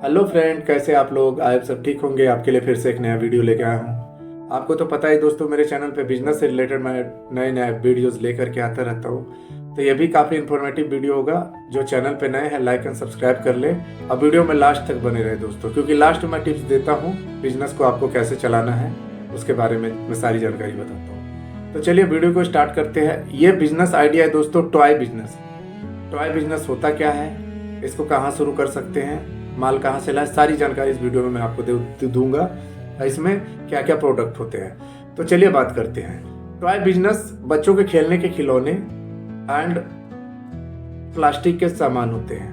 Hello friend, कैसे आप लोग? आप सब ठीक होंगे। आपके लिए फिर से एक नया वीडियो लेके आया हूँ। आपको तो पता ही दोस्तों, मेरे चैनल पे बिजनेस से रिलेटेड मैं नए नए वीडियोस लेकर के आता रहता हूँ। तो ये भी काफ़ी इन्फॉर्मेटिव वीडियो होगा। जो चैनल पे नए हैं लाइक एंड सब्सक्राइब कर ले और वीडियो में लास्ट तक बने रहे दोस्तों, क्योंकि लास्ट में मैं टिप्स देता हूँ बिजनेस को आपको कैसे चलाना है, उसके बारे में मैं सारी जानकारी बताता हूँ। तो चलिए वीडियो को स्टार्ट करते हैं। ये बिजनेस आइडिया है दोस्तों, टॉय बिजनेस। टॉय बिजनेस होता क्या है, इसको कहाँ शुरू कर सकते हैं, माल कहाँ से लाए, सारी जानकारी इस वीडियो में मैं आपको दूंगा। इसमें क्या क्या प्रोडक्ट होते हैं, तो चलिए बात करते हैं। टॉय बिजनेस बच्चों के खेलने के खिलौने एंड प्लास्टिक के सामान होते हैं,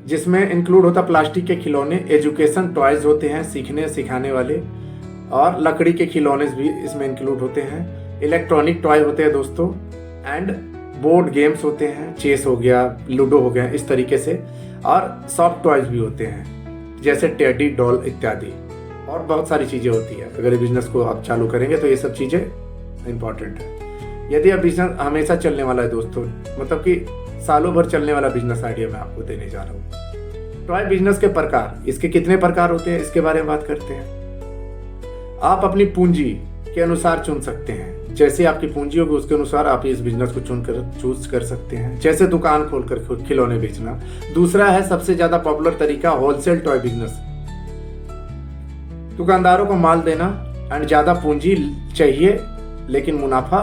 जिसमें इंक्लूड होता प्लास्टिक के खिलौने, एजुकेशन टॉयज होते हैं सीखने सिखाने वाले, और लकड़ी के खिलौने भी इसमें इंक्लूड होते हैं। इलेक्ट्रॉनिक टॉय होते हैं दोस्तों, एंड बोर्ड गेम्स होते हैं, चेस हो गया, लूडो हो गया, इस तरीके से। और सॉफ्ट टॉयज भी होते हैं जैसे टेडी डॉल इत्यादि, और बहुत सारी चीज़ें होती है। अगर ये बिजनेस को आप चालू करेंगे तो ये सब चीज़ें इंपॉर्टेंट है। यदि आप बिजनेस हमेशा चलने वाला है दोस्तों, मतलब कि सालों भर चलने वाला बिजनेस आइडिया मैं आपको देने जा रहा हूँ। टॉय बिजनेस के प्रकार, इसके कितने प्रकार होते हैं इसके बारे में बात करते हैं। आप अपनी पूंजी के अनुसार चुन सकते हैं, जैसे आपकी पूंजी होगी उसके अनुसार आप इस बिजनेस को चूज कर सकते हैं। जैसे दुकान खोलकर खिलौने बेचना। दूसरा है सबसे ज्यादा पॉपुलर तरीका, होलसेल टॉय बिजनेस। दुकानदारों को माल देना एंड ज्यादा पूंजी चाहिए लेकिन मुनाफा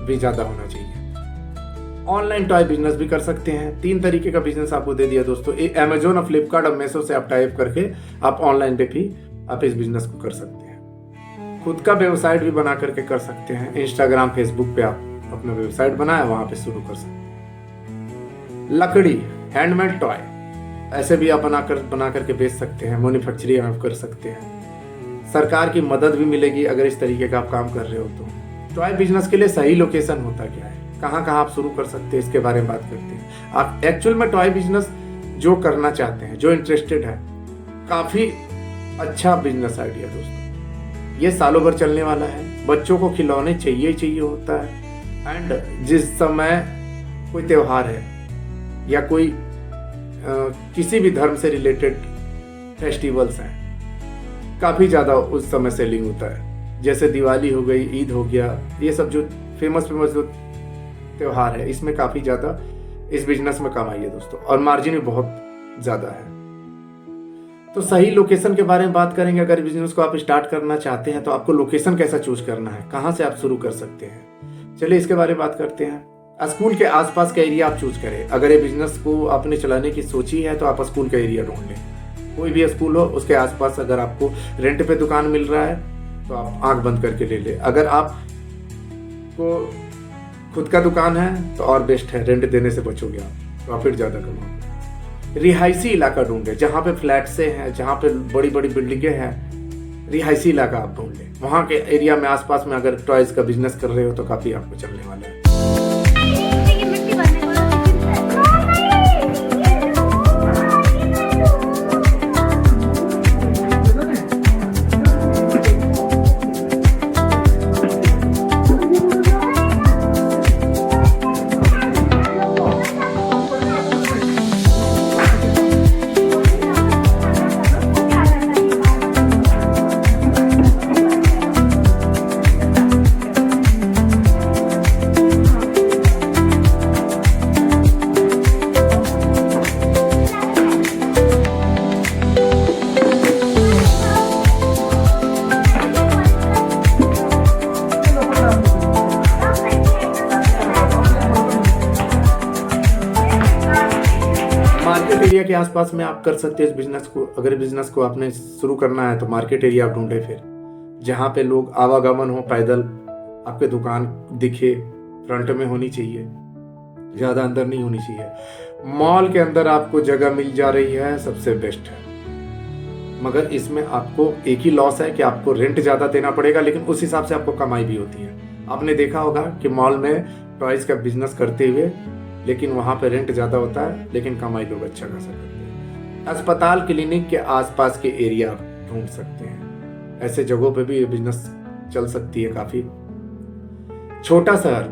भी ज्यादा होना चाहिए। ऑनलाइन टॉय बिजनेस भी कर सकते हैं। 3 तरीके का बिजनेस आपको दे दिया दोस्तों। अमेजोन और फ्लिपकार्ट और मेसो से आप टाइप करके आप ऑनलाइन पे भी आप इस बिजनेस को कर सकते हैं। खुद का वेबसाइट भी बना करके कर सकते हैं। इंस्टाग्राम फेसबुक पे आप अपना वेबसाइट बनाए, वहां पे शुरू कर सकते हैं। लकड़ी हैंडमेड टॉय, ऐसे भी आप बना करके बेच सकते हैं। मैन्युफैक्चरिंग आप कर सकते हैं। सरकार की मदद भी मिलेगी अगर इस तरीके का आप काम कर रहे हो तो। टॉय बिजनेस के लिए सही लोकेशन होता क्या है, कहाँ कहाँ आप शुरू कर सकते हैं, इसके बारे में बात करते हैं। आप एक्चुअल में टॉय बिजनेस जो करना चाहते हैं, जो इंटरेस्टेड है, काफी अच्छा बिजनेस आइडिया दोस्तों। ये सालों भर चलने वाला है। बच्चों को खिलौने चाहिए होता है। एंड जिस समय कोई त्योहार है या कोई किसी भी धर्म से रिलेटेड फेस्टिवल्स हैं, काफ़ी ज़्यादा उस समय सेलिंग होता है। जैसे दिवाली हो गई, ईद हो गया, ये सब जो फेमस जो त्योहार है, इसमें काफ़ी ज़्यादा इस बिजनेस में कमाई है दोस्तों, और मार्जिन भी बहुत ज़्यादा है। तो सही लोकेशन के बारे में बात करेंगे। अगर बिजनेस को आप स्टार्ट करना चाहते हैं तो आपको लोकेशन कैसा चूज करना है, कहाँ से आप शुरू कर सकते हैं, चलिए इसके बारे में बात करते हैं। स्कूल के आसपास का एरिया आप चूज करें। अगर ये बिजनेस को आपने चलाने की सोची है तो आप स्कूल का एरिया ढूंढ लें। कोई भी स्कूल हो उसके आसपास अगर आपको रेंट पे दुकान मिल रहा है तो आप आंख बंद करके ले ले। अगर आपको खुद का दुकान है तो और बेस्ट है, रेंट देने से बचोगे आप, प्रॉफिट ज्यादा कमाओगे। रिहायशी इलाका ढूंढे, जहाँ पे फ्लैट से हैं, जहाँ पे बड़ी बड़ी बिल्डिंगें हैं, रिहायशी इलाका आप ढूंढ लें। वहाँ के एरिया में आसपास में अगर टॉयज का बिजनेस कर रहे हो तो काफी आपको चलने वाला है। मार्केट एरिया के आसपास में आप कर सकते हैं इस बिजनेस को। अगर बिजनेस को आपने शुरू करना है तो मार्केट एरिया आप ढूंढे, फिर जहाँ पे लोग आवागमन हो, पैदल आपके दुकान दिखे, फ्रंट में होनी चाहिए, ज़्यादा अंदर नहीं होनी चाहिए। मॉल के अंदर आपको जगह मिल जा रही है, सबसे बेस्ट है। मगर इसमें आपको एक ही लॉस है कि आपको रेंट ज़्यादा देना पड़ेगा, लेकिन उस हिसाब से आपको कमाई भी होती है। आपने देखा होगा कि मॉल में टॉयज का बिजनेस करते हुए, लेकिन वहाँ पे रेंट ज़्यादा होता है, लेकिन कमाई लोग अच्छा खासा करते हैं। अस्पताल क्लिनिक के आसपास के एरिया ढूंढ सकते हैं। ऐसे जगहों पे भी ये बिजनेस चल सकती है काफ़ी। छोटा शहर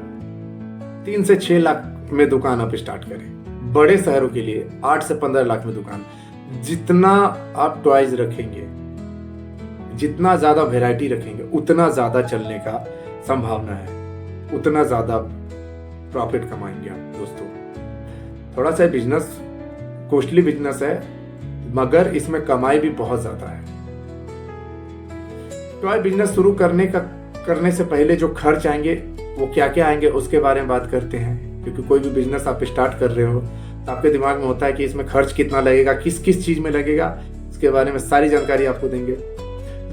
3 से 6 लाख में दुकान आप स्टार्ट करें। बड़े शहरों के लिए 8 से 15 लाख में दुकान। जितना आप टॉयज रखेंगे, जितना ज़्यादा वैरायटी रखेंगे, उतना ज़्यादा चलने का संभावना है, उतना ज़्यादा प्रॉफिट कमाएंगे आप दोस्तों। थोड़ा सा बिजनेस कॉस्टली बिजनेस है, मगर इसमें कमाई भी बहुत ज़्यादा है। टॉय बिजनेस शुरू करने से पहले जो खर्च आएंगे वो क्या क्या आएंगे उसके बारे में बात करते हैं। क्योंकि कोई भी बिजनेस आप स्टार्ट कर रहे हो तो आपके दिमाग में होता है कि इसमें खर्च कितना लगेगा, किस किस चीज़ में लगेगा, इसके बारे में सारी जानकारी आपको देंगे।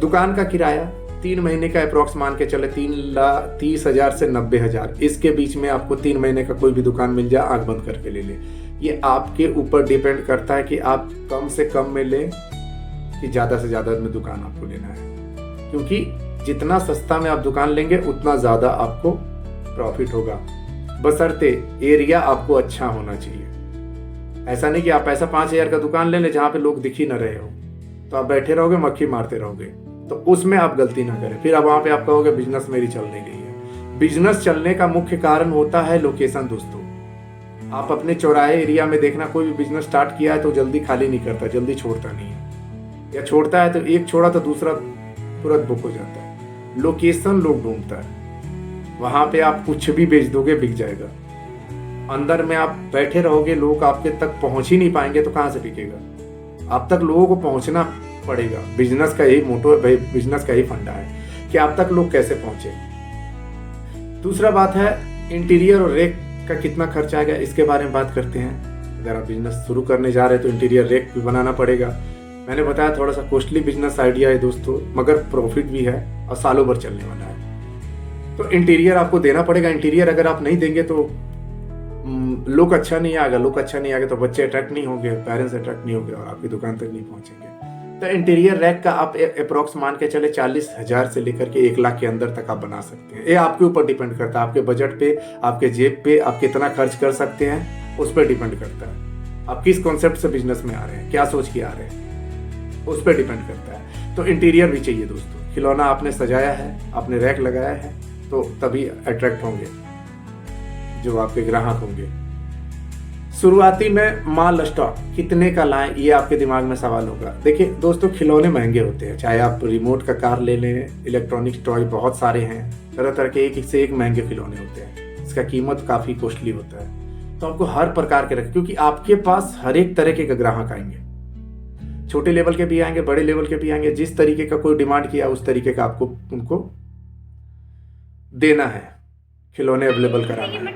दुकान का किराया 3 महीने का अप्रॉक्स मान के चले 3,30,000 से 90,000, इसके बीच में आपको 3 महीने का कोई भी दुकान मिल जाए, आंख बंद करके ले ले। ये आपके ऊपर डिपेंड करता है कि आप कम से कम में लें कि ज़्यादा से ज़्यादा में दुकान आपको लेना है। क्योंकि जितना सस्ता में आप दुकान लेंगे उतना ज़्यादा आपको प्रॉफिट होगा, बशर्ते एरिया आपको अच्छा होना चाहिए। ऐसा नहीं कि आप ऐसा 5,000 का दुकान ले लें जहाँ पे लोग दिख ही ना रहे हो, तो आप बैठे रहोगे, मक्खी मारते रहोगे, तो उसमें आप गलती ना करें। फिर अब वहाँ पे आप कहोगे बिजनेस मेरी चल नहीं रही है। बिजनेस चलने का मुख्य कारण होता है लोकेशन दोस्तों। आप अपने चौराहे एरिया में देखना, कोई भी बिजनेस स्टार्ट किया है तो जल्दी खाली नहीं करता, जल्दी छोड़ता नहीं है, या छोड़ता है तो एक छोड़ा तो दूसरा तुरंत बुक हो जाता है। लोकेशन लोग ढूंढता है, वहां पे आप कुछ भी बेच दोगे बिक जाएगा। अंदर में आप बैठे रहोगे, लोग आपके तक पहुंच ही नहीं पाएंगे तो कहां से बिकेगा। आप तक लोगों को पहुंचना पड़ेगा। बिजनेस का यही मोटो है भाई, बिजनेस का यही फंडा है कि आप तक लोग कैसे पहुंचे। दूसरा बात है इंटीरियर और रेक का कितना खर्च आएगा, इसके बारे में बात करते हैं। अगर आप बिजनेस शुरू करने जा रहे हैं तो इंटीरियर रेक भी बनाना पड़ेगा। मैंने बताया थोड़ा सा कॉस्टली बिजनेस आइडिया है दोस्तों, मगर प्रॉफिट भी है और सालों भर चलने वाला है। तो इंटीरियर आपको देना पड़ेगा। इंटीरियर अगर आप नहीं देंगे तो लुक अच्छा नहीं आएगा। लुक अच्छा नहीं आएगा तो बच्चे अट्रैक्ट नहीं होंगे, पेरेंट्स अट्रैक्ट नहीं होंगे और आपकी दुकान तक नहीं पहुंचेंगे। तो इंटीरियर रैक का आप अप्रोक्स मान के चले 40,000 से लेकर के 1 लाख के अंदर तक आप बना सकते हैं। ये आपके ऊपर डिपेंड करता है, आपके बजट पे, आपके जेब पे, आप कितना खर्च कर सकते हैं उस पर डिपेंड करता है। आप किस कॉन्सेप्ट से बिजनेस में आ रहे हैं, क्या सोच के आ रहे हैं, उस पर डिपेंड करता है। तो इंटीरियर भी चाहिए दोस्तों। खिलौना आपने सजाया है, आपने रैक लगाया है, तो तभी अट्रैक्ट होंगे जो आपके ग्राहक होंगे। शुरुआती में माल स्टॉक कितने का लाएं, ये आपके दिमाग में सवाल होगा। देखिए दोस्तों, खिलौने महंगे होते हैं, चाहे आप रिमोट का कार ले लें, इलेक्ट्रॉनिक्स टॉय बहुत सारे हैं, तरह तरह के एक से एक महंगे खिलौने होते हैं, इसका कीमत काफ़ी कॉस्टली होता है। तो आपको हर प्रकार के रखें, क्योंकि आपके पास हर एक तरह के ग्राहक आएंगे, छोटे लेवल के भी आएंगे, बड़े लेवल के भी आएंगे। जिस तरीके का कोई डिमांड किया उस तरीके का आपको उनको देना है, खिलौने अवेलेबल कराना है।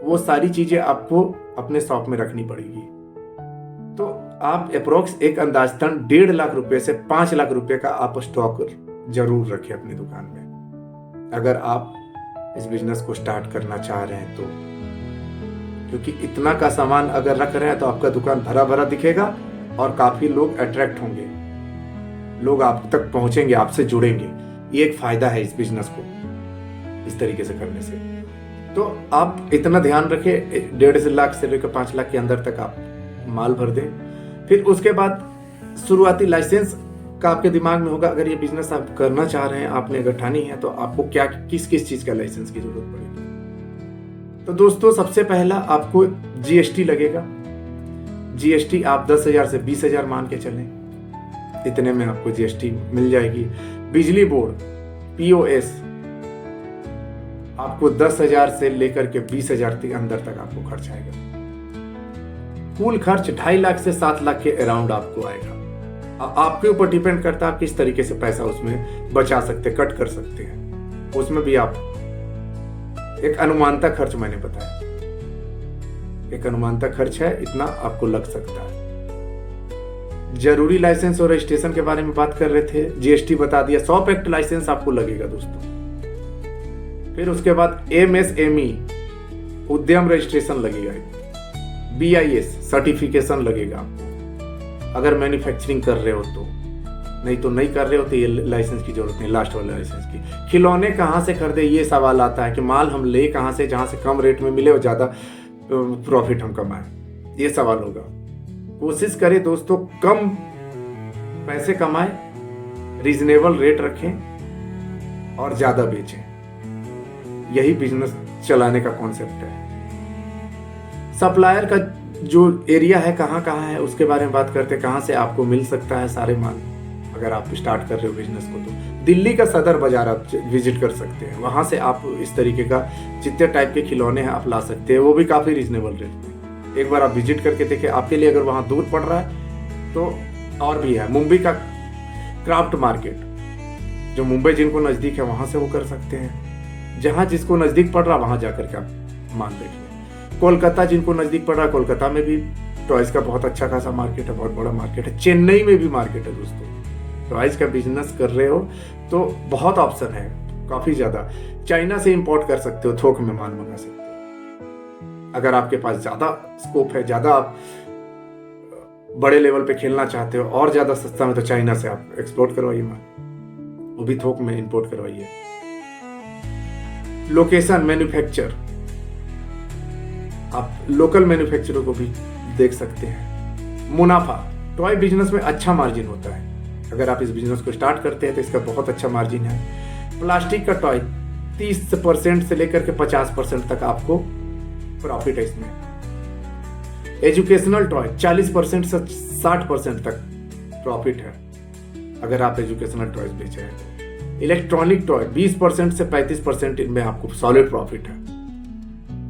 वो सारी चीजें आपको अपने शॉप में रखनी पड़ेगी। तो आप अप्रोक्स एक अंदाजतन 1.5 लाख रुपए से 5 लाख रुपए का आप स्टॉक जरूर रखें अपनी दुकान में, अगर आप इस बिजनेस को स्टार्ट करना चाह रहे हैं तो। क्योंकि इतना का सामान अगर रख रहे हैं तो आपका दुकान भरा भरा दिखेगा और काफी लोग अट्रैक्ट होंगे, लोग आप तक पहुंचेंगे, आपसे जुड़ेंगे। ये एक फायदा है इस बिजनेस को इस तरीके से करने से। तो आप इतना ध्यान रखें, 1.5 लाख से लेकर 5 लाख के अंदर तक आप माल भर दें। फिर उसके बाद शुरुआती लाइसेंस का आपके दिमाग में होगा, अगर ये बिजनेस आप करना चाह रहे हैं, आपने अगर ठानी है तो आपको क्या किस किस चीज का लाइसेंस की जरूरत पड़ेगी। तो दोस्तों, सबसे पहला आपको जीएसटी लगेगा। जीएसटी आप 10,000 से 20,000 मान के चलें, इतने में आपको जीएसटी मिल जाएगी। बिजली बोर्ड पीओएस आपको 10,000 से लेकर के 20,000 के अंदर तक आपको खर्च आएगा। कुल खर्च 2.5 लाख से 7 लाख के अराउंड आपको आएगा। आपके ऊपर डिपेंड करता है आप किस तरीके से पैसा उसमें बचा सकते, कट कर सकते हैं। उसमें भी आप एक अनुमानता खर्च मैंने बताया, एक अनुमानता खर्च है, इतना आपको लग सकता है। जरूरी लाइसेंस और रजिस्ट्रेशन के बारे में बात कर रहे थे, जीएसटी बता दिया, शॉप एक्ट लाइसेंस आपको लगेगा दोस्तों। फिर उसके बाद एमएसएमई उद्यम रजिस्ट्रेशन लगेगा, बीआईएस सर्टिफिकेशन लगेगा अगर मैन्युफैक्चरिंग कर रहे हो तो, नहीं तो नहीं कर रहे हो तो ये लाइसेंस की जरूरत नहीं, लास्ट वाले लाइसेंस की। खिलौने कहाँ से खरीदे, ये सवाल आता है कि माल हम ले कहाँ से जहाँ से कम रेट में मिले और ज़्यादा प्रॉफिट हम कमाएं, ये सवाल होगा। कोशिश करें दोस्तों कम पैसे कमाएं, रीजनेबल रेट रखें और ज़्यादा बेचें, यही बिजनेस चलाने का कॉन्सेप्ट है। सप्लायर का जो एरिया है कहाँ कहाँ है उसके बारे में बात करते हैं, कहाँ से आपको मिल सकता है सारे माल अगर आप स्टार्ट कर रहे हो बिजनेस को। तो दिल्ली का सदर बाजार आप विजिट कर सकते हैं, वहाँ से आप इस तरीके का जितने टाइप के खिलौने हैं आप ला सकते हैं, वो भी काफ़ी रीजनेबल रेट में। एक बार आप विजिट करके देखें, आपके लिए अगर वहाँ दूर पड़ रहा है तो और भी है। मुंबई का क्राफ्ट मार्केट, जो मुंबई जिनको नज़दीक है वहाँ से वो कर सकते हैं, जहाँ जिसको नज़दीक पड़ रहा वहाँ जाकर के आप मान देखिए। कोलकाता जिनको नज़दीक पड़ रहा है, कोलकाता में भी टॉयज़ का बहुत अच्छा खासा मार्केट है, बहुत बड़ा मार्केट है। चेन्नई में भी मार्केट है दोस्तों, टॉयज़ का बिजनेस कर रहे हो तो बहुत ऑप्शन है, काफ़ी ज़्यादा। चाइना से इंपोर्ट कर सकते हो, थोक में माल मंगा सकते हो। अगर आपके पास ज़्यादा स्कोप है, ज़्यादा आप बड़े लेवल पे खेलना चाहते हो और ज़्यादा सस्ता में, तो चाइना से आप एक्सपोर्ट करवाइए माल, वो भी थोक में इंपोर्ट करवाइए। लोकेशन मैन्युफैक्चर, आप लोकल मैन्युफैक्चरर को भी देख सकते हैं। मुनाफा, टॉय बिजनेस में अच्छा मार्जिन होता है, अगर आप इस बिजनेस को स्टार्ट करते हैं तो इसका बहुत अच्छा मार्जिन है। प्लास्टिक का टॉय 30% से लेकर के 50% तक आपको प्रॉफिट है इसमें। एजुकेशनल टॉय 40% से 60% तक प्रॉफिट है अगर आप एजुकेशनल टॉयज बेच रहे हैं। इलेक्ट्रॉनिक टॉय 20% से 35% इनमें आपको सॉलिड प्रॉफिट है।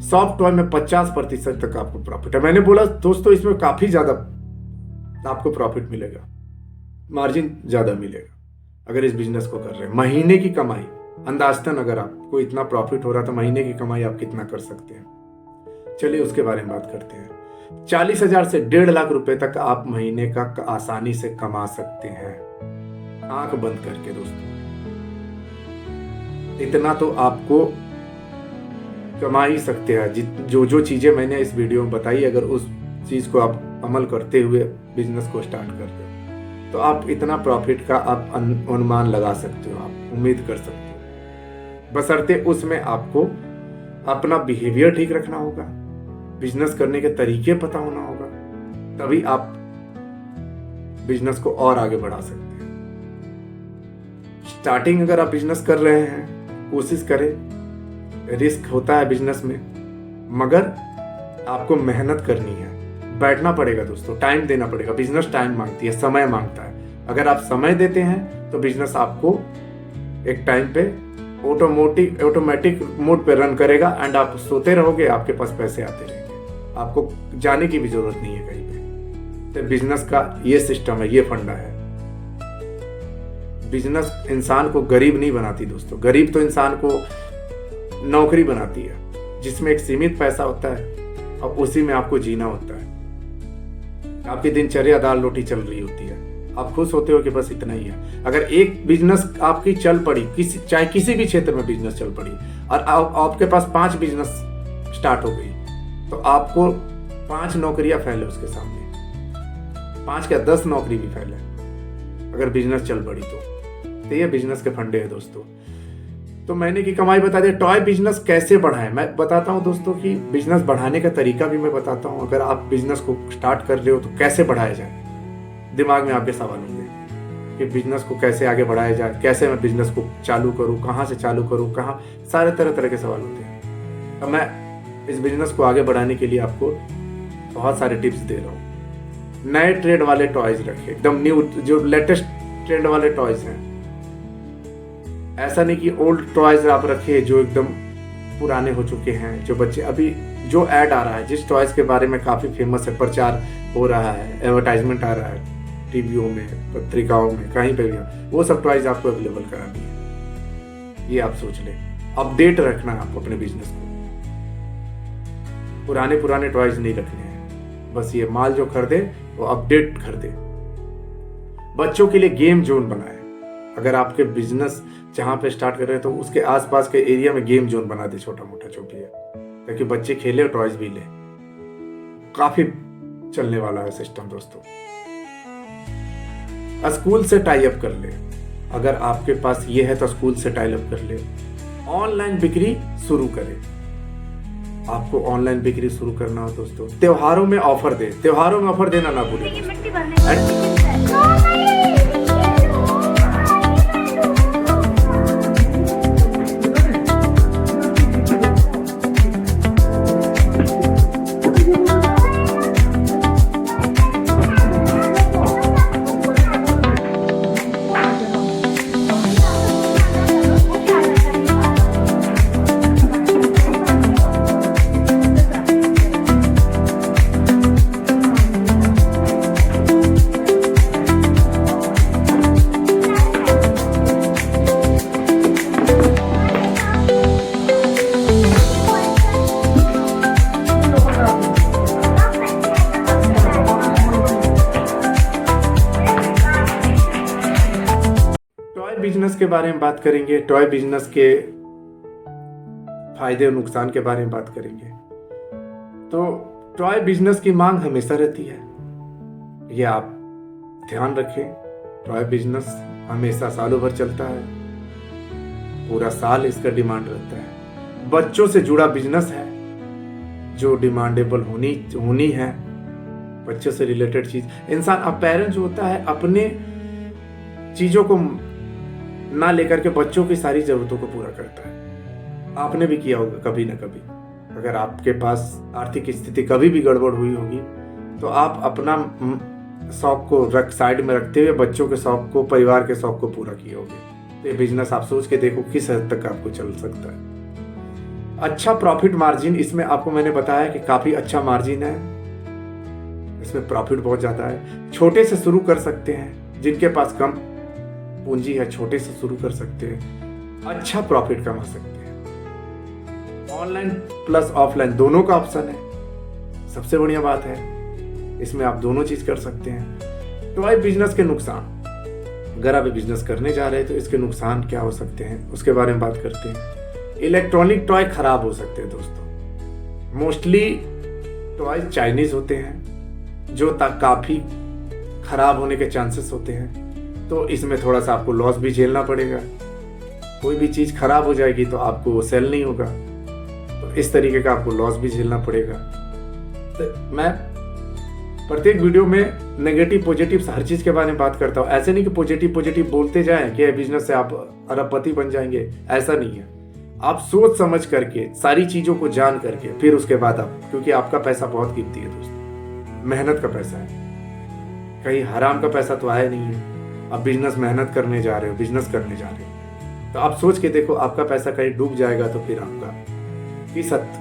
सॉफ्ट टॉय में 50% तक आपको प्रॉफिट है। मैंने बोला दोस्तों इसमें काफी ज्यादा आपको प्रॉफिट मिलेगा, मार्जिन ज्यादा मिलेगा अगर इस बिजनेस को कर रहे हैं। महीने की कमाई अंदाजतन अगर आपको इतना प्रॉफिट हो रहा है तो महीने की कमाई आप कितना कर सकते हैं, चलिए उसके बारे में बात करते हैं। 40,000 से 1.5 लाख रुपए तक आप महीने का आसानी से कमा सकते हैं, आंख बंद करके दोस्तों। इतना तो आपको कमा ही सकते हैं। जो चीजें मैंने इस वीडियो में बताई, अगर उस चीज को आप अमल करते हुए बिजनेस को स्टार्ट करते हो तो आप इतना प्रॉफिट का आप अनुमान लगा सकते हो, आप उम्मीद कर सकते हो। बशर्ते उसमें आपको अपना बिहेवियर ठीक रखना होगा, बिजनेस करने के तरीके पता होना होगा, तभी आप बिजनेस को और आगे बढ़ा सकते हैं। स्टार्टिंग अगर आप बिजनेस कर रहे हैं, कोशिश करें, रिस्क होता है बिजनेस में, मगर आपको मेहनत करनी है, बैठना पड़ेगा दोस्तों, टाइम देना पड़ेगा। बिजनेस टाइम मांगती है, समय मांगता है। अगर आप समय देते हैं तो बिजनेस आपको एक टाइम पे ऑटोमेटिक मोड पे रन करेगा एंड आप सोते रहोगे, आपके पास पैसे आते रहेंगे, आपको जाने की भी जरूरत नहीं है कहीं पे। तो बिजनेस का ये सिस्टम है, ये फंडा है। बिजनेस इंसान को गरीब नहीं बनाती दोस्तों, गरीब तो इंसान को नौकरी बनाती है जिसमें एक सीमित पैसा होता है और उसी में आपको जीना होता है। आपकी दिनचर्या दाल रोटी चल रही होती है, आप खुश होते हो कि बस इतना ही है। अगर एक बिजनेस आपकी चल पड़ी, चाहे किसी भी क्षेत्र में बिजनेस चल पड़ी और आपके पास 5 बिजनेस स्टार्ट हो गई, तो आपको 5 नौकरियां फैले उसके सामने, 5 क्या 10 नौकरी भी फैले अगर बिजनेस चल पड़ी तो ये बिजनेस के फंडे हैं दोस्तों। तो महीने की कमाई बता दिया। टॉय बिजनेस कैसे बढ़ाएं मैं बताता हूं दोस्तों, कि बिजनेस बढ़ाने का तरीका भी मैं बताता हूं। अगर आप बिजनेस को स्टार्ट कर रहे हो तो कैसे बढ़ाया जाए, दिमाग में आपके सवाल होंगे कि बिजनेस को कैसे आगे बढ़ाया जाए, कैसे मैं बिजनेस को चालू करूं, कहां से चालू करूं, कहां, सारे तरह के सवाल होते हैं। तो मैं इस बिजनेस को आगे बढ़ाने के लिए आपको बहुत सारे टिप्स दे रहा हूँ। नए ट्रेंड वाले टॉयज रखिए, एकदम न्यू, जो लेटेस्ट ट्रेंड वाले टॉयज हैं। ऐसा नहीं कि ओल्ड टॉयज आप रखिए जो एकदम पुराने हो चुके हैं, जो बच्चे अभी जो ऐड आ रहा है, जिस टॉयज के बारे में काफी फेमस है, प्रचार हो रहा है, एडवर्टाइजमेंट आ रहा है टीवियों में, पत्रिकाओं में, कहीं पे भी, वो सब टॉयज आपको अवेलेबल करानी है। ये आप सोच लें, अपडेट रखना है आपको अपने बिजनेस को। पुराने पुराने टॉयज नहीं रखने हैं, बस ये माल जो खरीदे वो अपडेट खरीदे। बच्चों के लिए गेम जोन बनाए। अगर आपके बिजनेस जहाँ पे स्टार्ट कर रहे हैं तो उसके आसपास के एरिया में गेम जोन बना दे, छोटा मोटा जो भी है, ताकि बच्चे खेले और टॉयज भी ले। काफी चलने वाला है सिस्टम दोस्तों। स्कूल से टाई अप कर ले, अगर आपके पास ये है तो स्कूल से टाई अप कर ले। ऑनलाइन बिक्री शुरू करें। आपको ऑनलाइन बिक्री शुरू करना हो दोस्तों, त्योहारों में ऑफर दे, त्योहारों में ऑफर देना ना भूलें। बिजनेस के बारे में बात करेंगे, टॉय बिजनेस के फायदे और नुकसान के बारे में बात करेंगे। तो टॉय बिजनेस की मांग हमेशा रहती है, ये आप ध्यान रखें। टॉय बिजनेस हमेशा सालों भर चलता है, पूरा साल इसका डिमांड रहता है। बच्चों से जुड़ा बिजनेस है जो डिमांडेबल होनी है। बच्चों से रिलेटेड चीज, इंसान अब पेरेंट जो होता है अपने चीजों को ना लेकर के बच्चों की सारी जरूरतों को पूरा करता है। आपने भी किया होगा कभी ना कभी। अगर आपके पास आर्थिक स्थिति कभी भी गड़बड़ हुई होगी तो आप अपना शौक को साइड में रखते हुए बच्चों के शौक को, परिवार के शौक को पूरा किए होगे। तो ये बिजनेस आप सोच के देखो किस हद तक आपको चल सकता है। अच्छा प्रॉफिट मार्जिन, इसमें आपको मैंने बताया कि काफी अच्छा मार्जिन है, इसमें प्रॉफिट बहुत ज्यादा है। छोटे से शुरू कर सकते हैं, जिनके पास कम पूंजी है छोटे से शुरू कर सकते हैं, अच्छा प्रॉफिट कमा सकते हैं। ऑनलाइन प्लस ऑफलाइन दोनों का ऑप्शन है, सबसे बढ़िया बात है, इसमें आप दोनों चीज कर सकते हैं। टॉय बिजनेस के नुकसान, अगर आप बिजनेस करने जा रहे हैं तो इसके नुकसान क्या हो सकते हैं उसके बारे में बात करते हैं। इलेक्ट्रॉनिक टॉय खराब हो सकते हैं दोस्तों। मोस्टली टॉय चाइनीज होते हैं जो काफी खराब होने के चांसेस होते हैं, तो इसमें थोड़ा सा आपको लॉस भी झेलना पड़ेगा। कोई भी चीज खराब हो जाएगी तो आपको वो सेल नहीं होगा, तो इस तरीके का आपको लॉस भी झेलना पड़ेगा। तो मैं प्रत्येक वीडियो में नेगेटिव पॉजिटिव हर चीज के बारे में बात करता हूँ। ऐसे नहीं कि पॉजिटिव बोलते जाएं कि बिजनेस से आप अरबपति बन जाएंगे, ऐसा नहीं है। आप सोच समझ करके सारी चीजों को जान करके फिर उसके बाद आप, क्योंकि आपका पैसा बहुत कीमती है दोस्तों, मेहनत का पैसा है, कहीं हराम का पैसा तो आया नहीं है। आप बिजनेस मेहनत करने जा रहे हो, बिजनेस करने जा रहे हो, तो आप सोच के देखो आपका पैसा कहीं डूब जाएगा तो फिर आपका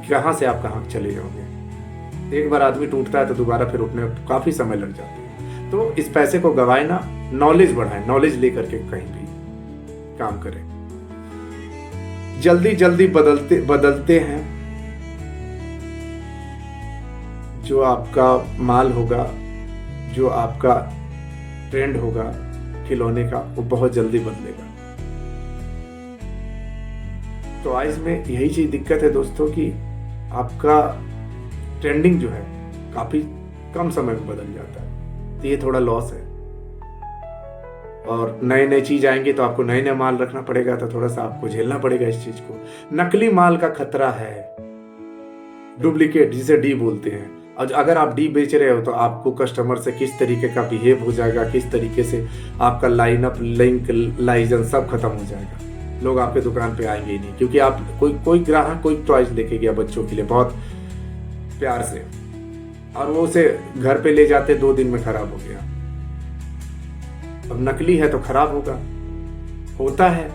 कहाँ से आप कहाँ चले जाओगे। एक बार आदमी टूटता है तो दोबारा फिर उठने में काफी समय लग जाता है। तो इस पैसे को गवाए ना, नॉलेज बढ़ाएं, नॉलेज लेकर के कहीं भी काम करें। जल्दी बदलते हैं जो आपका माल होगा, जो आपका ट्रेंड होगा खिलौने का, वो बहुत जल्दी बदलेगा। तो आज में यही चीज दिक्कत है दोस्तों कि आपका ट्रेंडिंग जो है काफी कम समय में बदल जाता है, तो ये थोड़ा लॉस है। और नए चीज आएंगे तो आपको नए माल रखना पड़ेगा, तो थोड़ा सा आपको झेलना पड़ेगा इस चीज को। नकली माल का खतरा है, डुप्लीकेट जिसे डी बोलते हैं। और अगर आप डी बेच रहे हो तो आपको कस्टमर से किस तरीके का बिहेव हो जाएगा, किस तरीके से आपका लाइनअप, लिंक, लाइसेंस सब खत्म हो जाएगा। लोग आपके दुकान पे आएंगे ही नहीं, क्योंकि आप कोई ग्राहक कोई टॉयज लेके गया बच्चों के लिए बहुत प्यार से, और वो उसे घर पे ले जाते 2 दिन में खराब हो गया। अब नकली है तो खराब होता है।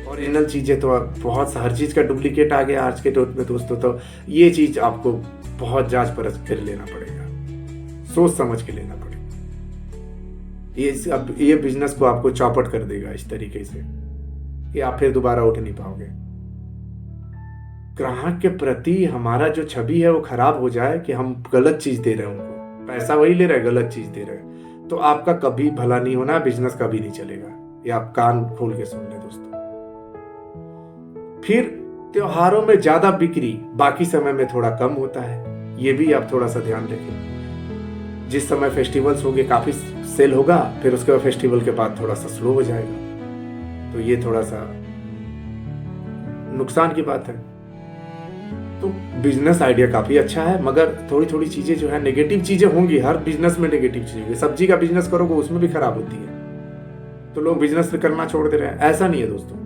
ओरिजिनल चीजें तो बहुत हर चीज का डुप्लीकेट आ गया आज के दौर में दोस्तों। तो ये चीज आपको बहुत जांच परख कर लेना पड़ेगा, सोच समझ के लेना पड़ेगा। अब ये बिजनेस को आपको चौपट कर देगा इस तरीके से कि आप फिर दोबारा उठ नहीं पाओगे। ग्राहक के प्रति हमारा जो छवि है वो खराब हो जाए कि हम गलत चीज दे रहे हैं उनको, पैसा वही ले रहे हैं, गलत चीज दे रहे हैं, तो आपका कभी भला नहीं होना, बिजनेस कभी नहीं चलेगा। ये आप कान खोल के सुन ले दोस्तों। फिर त्योहारों में ज्यादा बिक्री, बाकी समय में थोड़ा कम होता है, ये भी आप थोड़ा सा ध्यान रखें। जिस समय फेस्टिवल्स होंगे काफी सेल होगा, फिर उसके बाद फेस्टिवल के बाद थोड़ा सा स्लो हो जाएगा, तो ये थोड़ा सा नुकसान की बात है। तो बिजनेस आइडिया काफी अच्छा है, मगर थोड़ी थोड़ी चीजें जो है नेगेटिव चीजें होंगी, हर बिजनेस में नेगेटिव चीजें होंगी। सब्जी का बिजनेस करोगे उसमें भी खराब होती है, तो लोग बिजनेस करना छोड़ दे रहे हैं, ऐसा नहीं है दोस्तों।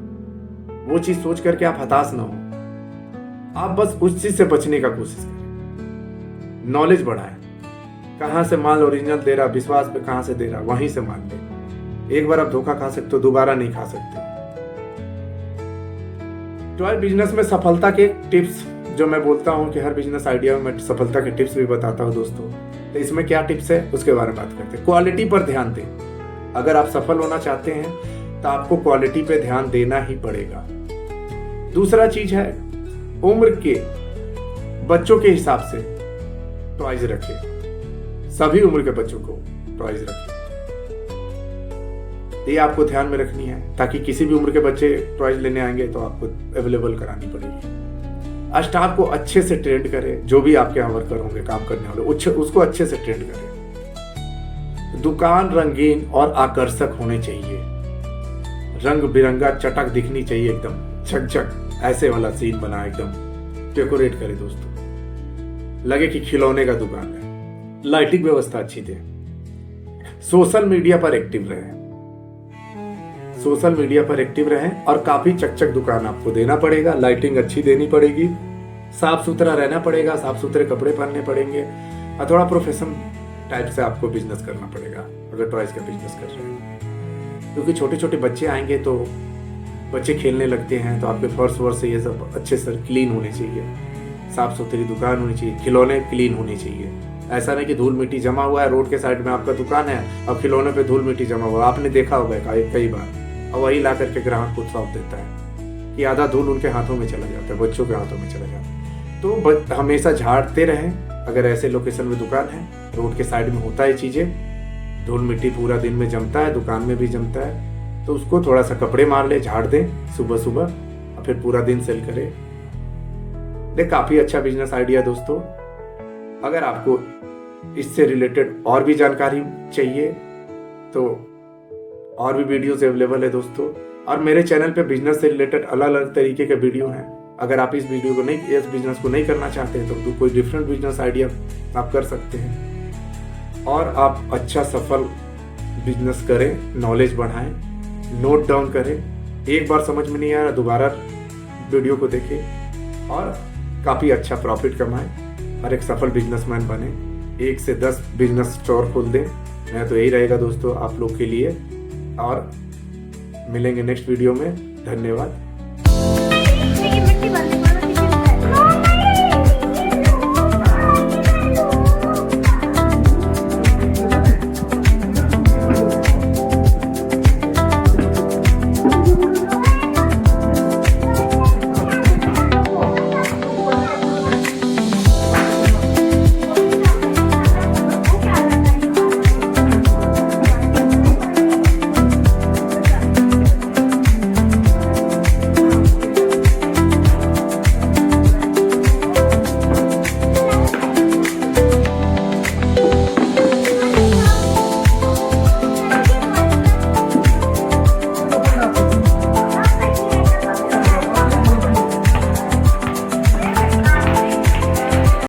वो चीज सोच करके आप हताश ना हो, आप बस उस चीज से बचने का कोशिश करें, नॉलेज बढ़ाएं, कहां से माल ओरिजिनल दे रहा, विश्वास पे कहां से दे रहा, वहीं से माल ले। एक बार आप धोखा खा सकते हो, दोबारा नहीं खा सकते। टॉय बिजनेस में सफलता के टिप्स जो मैं बोलता हूं कि हर बिजनेस आइडिया में मैं सफलता के टिप्स भी बताता हूं दोस्तों, तो इसमें क्या टिप्स है उसके बारे में बात करते हैं। क्वालिटी पर ध्यान दें। अगर आप सफल होना चाहते हैं तो आपको क्वालिटी पे ध्यान देना ही पड़ेगा। दूसरा चीज है, उम्र के बच्चों के हिसाब से टॉयज रखें, सभी उम्र के बच्चों को टॉयज रखें, ये आपको ध्यान में रखनी है, ताकि किसी भी उम्र के बच्चे टॉयज लेने आएंगे तो आपको अवेलेबल करानी पड़ेगी। स्टाफ को अच्छे से ट्रेंड करें, जो भी आपके यहाँ वर्कर होंगे, काम करने वाले, उसको अच्छे से ट्रेंड करें। दुकान रंगीन और आकर्षक होनी चाहिए, रंग बिरंगा चटक दिखनी चाहिए, एकदम झकझक, ऐसे वाला सीन बना, एकदम डेकोरेट करे दोस्तों, लगे कि खिलौने का दुकान है। लाइटिंग व्यवस्था अच्छी दे। सोशल मीडिया पर एक्टिव रहें, सोशल मीडिया पर एक्टिव रहें और काफी चकचक दुकान आपको देना पड़ेगा, लाइटिंग अच्छी देनी पड़ेगी, साफ सुथरा रहना पड़ेगा, साफ सुथरे कपड़े पहनने पड़ेंगे और थोड़ा प्रोफेशनल टाइप से आपको बिजनेस करना पड़ेगा अगर टॉयज का बिजनेस कर रहे हैं। क्योंकि छोटे छोटे बच्चे आएंगे तो बच्चे खेलने लगते हैं, तो आपके फर्श वर्श ये सब अच्छे से क्लीन होने चाहिए, साफ सुथरी दुकान होनी चाहिए, खिलौने क्लीन होने चाहिए। ऐसा नहीं कि धूल मिट्टी जमा हुआ है, रोड के साइड में आपका दुकान है और खिलौने पे धूल मिट्टी जमा हुआ, आपने देखा होगा कई बार, और वही ला करके ग्राहक को सौंप देता है कि आधा धूल उनके हाथों में चला जाता है, बच्चों के हाथों में चला जाता है। तो हमेशा झाड़ते रहें। अगर ऐसे लोकेशन में दुकान है, रोड के साइड में होता है चीजें, धूल मिट्टी पूरा दिन में जमता है, दुकान में भी जमता है, तो उसको थोड़ा सा कपड़े मार ले, झाड़ दें सुबह सुबह और फिर पूरा दिन सेल करें। देख, काफी अच्छा बिजनेस आइडिया दोस्तों। अगर आपको इससे रिलेटेड और भी जानकारी चाहिए तो और भी वीडियोस अवेलेबल है दोस्तों, और मेरे चैनल पे बिजनेस से रिलेटेड अलग अलग तरीके के वीडियो हैं। अगर आप इस बिजनेस को नहीं करना चाहते तो कोई डिफरेंट बिजनेस आइडिया आप कर सकते हैं और आप अच्छा सफल बिजनेस करें, नॉलेज बढ़ाएं, नोट डाउन करें। एक बार समझ में नहीं आया दोबारा वीडियो को देखें और काफ़ी अच्छा प्रॉफिट कमाएं और एक सफल बिजनेसमैन बने। 1 से 10 बिजनेस स्टोर खोल दें। मैं तो यही रहेगा दोस्तों आप लोग के लिए, और मिलेंगे नेक्स्ट वीडियो में। धन्यवाद।